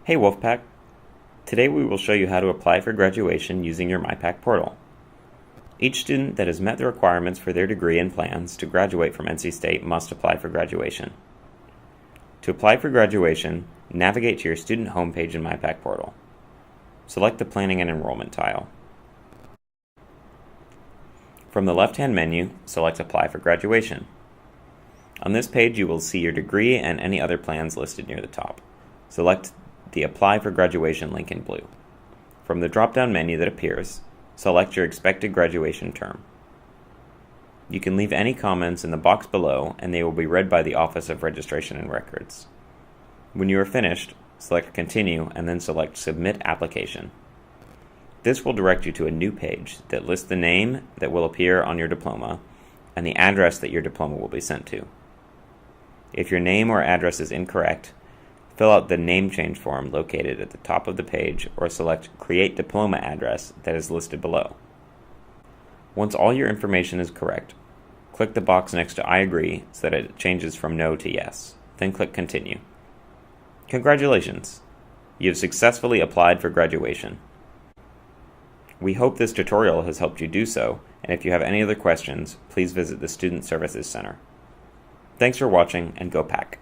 Hey Wolfpack! Today we will show you how to apply for graduation using your MyPack portal. Each student that has met the requirements for their degree and plans to graduate from NC State must apply for graduation. To apply for graduation, navigate to your student homepage in MyPack portal. Select the Planning and Enrollment tile. From the left-hand menu, select Apply for Graduation. On this page you will see your degree and any other plans listed near the top. Select the Apply for Graduation link in blue. From the drop-down menu that appears, select your expected graduation term. You can leave any comments in the box below and they will be read by the Office of Registration and Records. When you are finished, select Continue and then select Submit Application. This will direct you to a new page that lists the name that will appear on your diploma and the address that your diploma will be sent to. If your name or address is incorrect, fill out the name change form located at the top of the page or select Create Diploma Address that is listed below. Once all your information is correct, click the box next to I agree so that it changes from no to yes. Then click Continue. Congratulations! You have successfully applied for graduation. We hope this tutorial has helped you do so, and if you have any other questions, please visit the Student Services Center. Thanks for watching, and go Pack!